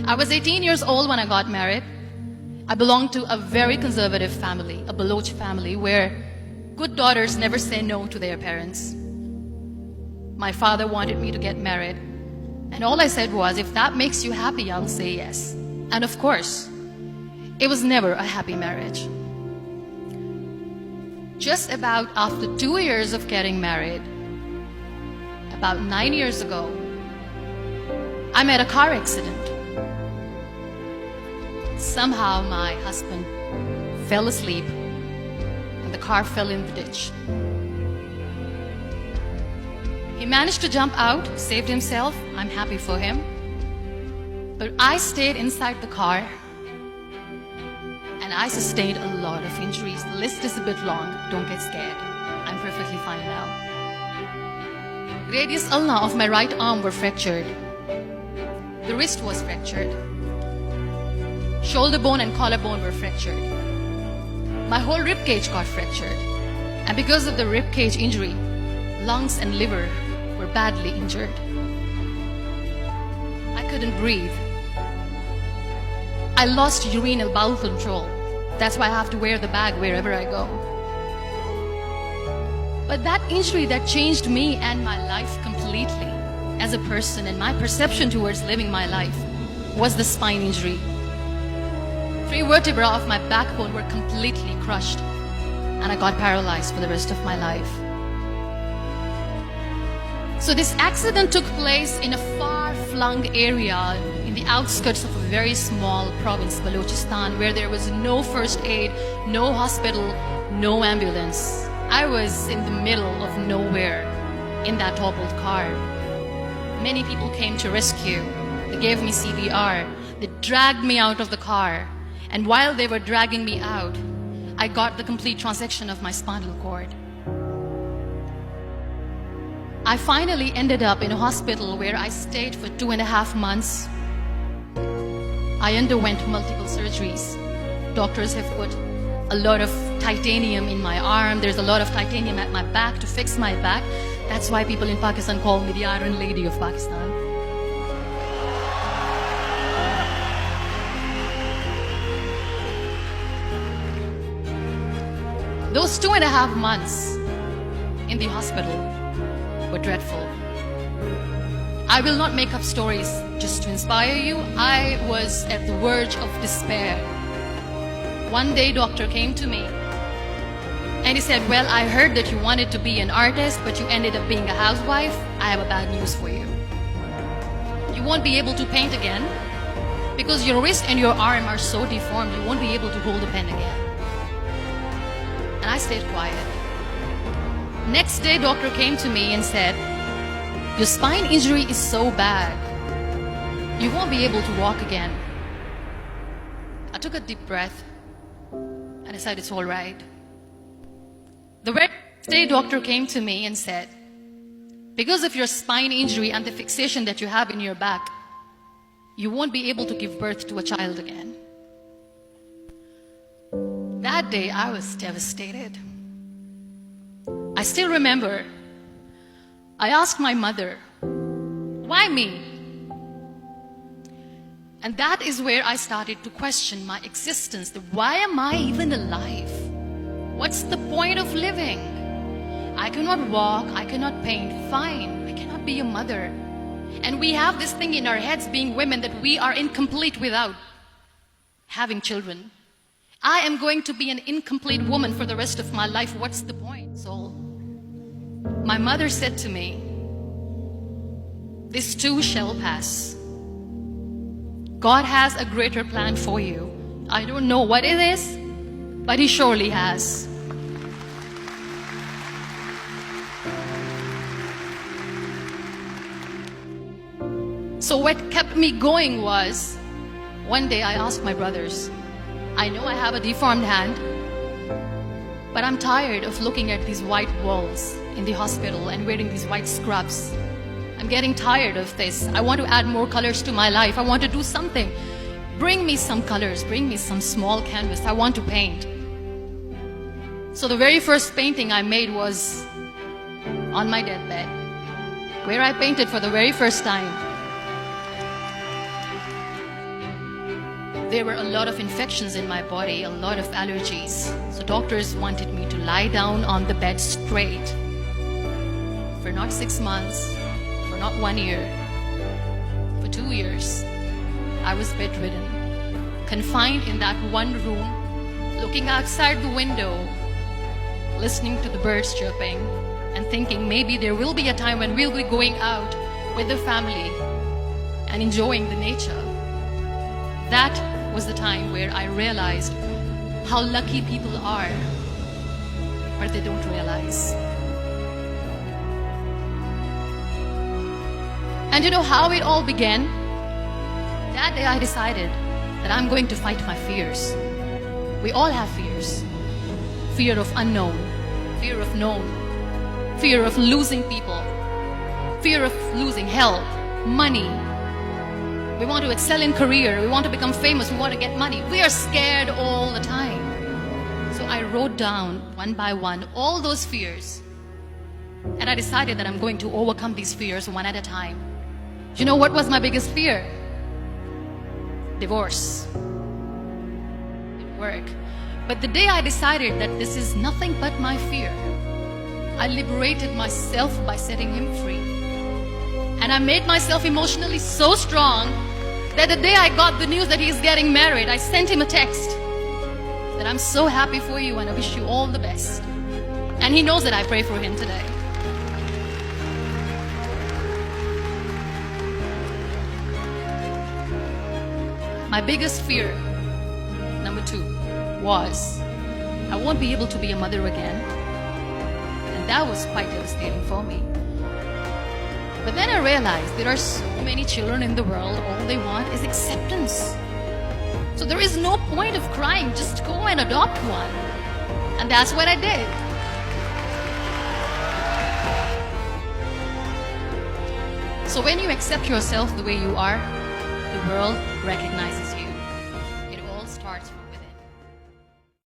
I was 18 years old when I got married. I belonged to a very conservative family, a Baloch family, where good daughters never say no to their parents. My father wanted me to get married, and all I said was, if that makes you happy, I'll say yes. And of course, it was never a happy marriage. Just about after 2 years of getting married, about 9 years ago, I met a car accident. Somehow my husband fell asleep and the car fell in the ditch. He managed to jump out, saved himself. I'm happy for him. But I stayed inside the car and I sustained a lot of injuries. The list is a bit long. Don't get scared. I'm perfectly fine now. Radius ulna of my right arm were fractured. The wrist was fractured. Shoulder bone and collarbone were fractured. My whole rib cage got fractured. And because of the rib cage injury, lungs and liver were badly injured. I couldn't breathe. I lost urinary bowel control. That's why I have to wear the bag wherever I go. But that injury that changed me and my life completely as a person and my perception towards living my life was the spine injury. 3 vertebrae of my backbone were completely crushed and I got paralyzed for the rest of my life. So this accident took place in a far-flung area in the outskirts of a very small province, Balochistan, where there was no first aid, no hospital, no ambulance. I was in the middle of nowhere in that toppled car. Many people came to rescue. They gave me CPR. They dragged me out of the car. And while they were dragging me out, I got the complete transection of my spinal cord. I finally ended up in a hospital where I stayed for 2.5 months. I underwent multiple surgeries. Doctors have put a lot of titanium in my arm. There's a lot of titanium at my back to fix my back. That's why people in Pakistan call me the Iron Lady of Pakistan. Those 2.5 months in the hospital were dreadful. I will not make up stories just to inspire you. I was at the verge of despair. One day, doctor came to me and he said, well, I heard that you wanted to be an artist, but you ended up being a housewife. I have a bad news for you. You won't be able to paint again because your wrist and your arm are so deformed, you won't be able to hold a pen again. And I stayed quiet. Next day, doctor came to me and said, your spine injury is so bad, you won't be able to walk again. I took a deep breath and I said, it's all right. The very next day, doctor came to me and said, because of your spine injury and the fixation that you have in your back, you won't be able to give birth to a child again. That day, I was devastated. I still remember, I asked my mother, why me? And that is where I started to question my existence. Why am I even alive? What's the point of living? I cannot walk, I cannot paint, fine, I cannot be a mother. And we have this thing in our heads, being women, that we are incomplete without having children. I am going to be an incomplete woman for the rest of my life. What's the point? So my mother said to me, this too shall pass. God has a greater plan for you. I don't know what it is, but He surely has. So what kept me going was, one day I asked my brothers, I know I have a deformed hand, but I'm tired of looking at these white walls in the hospital and wearing these white scrubs. I'm getting tired of this. I want to add more colors to my life. I want to do something. Bring me some colors, bring me some small canvas. I want to paint. So the very first painting I made was on my deathbed, where I painted for the very first time. There were a lot of infections in my body, a lot of allergies. So doctors wanted me to lie down on the bed straight for not 6 months, for not 1 year, for 2 years. I was bedridden, confined in that one room, looking outside the window, listening to the birds chirping, and thinking maybe there will be a time when we'll be going out with the family and enjoying the nature. That was the time where I realized how lucky people are, but they don't realize. And you know how it all began? That day I decided that I'm going to fight my fears. We all have fears. Fear of unknown, fear of known, fear of losing people, fear of losing health, money. We want to excel in career, we want to become famous, we want to get money. We are scared all the time. So I wrote down one by one all those fears. And I decided that I'm going to overcome these fears one at a time. You know what was my biggest fear? Divorce. It didn't work. But the day I decided that this is nothing but my fear, I liberated myself by setting him free. And I made myself emotionally so strong that the day I got the news that he's getting married, I sent him a text that I'm so happy for you and I wish you all the best. And he knows that I pray for him today. My biggest fear, number 2, was I won't be able to be a mother again. And that was quite devastating for me. But then I realized there are so many children in the world, all they want is acceptance. So there is no point of crying, just go and adopt one. And that's what I did. So when you accept yourself the way you are, the world recognizes you.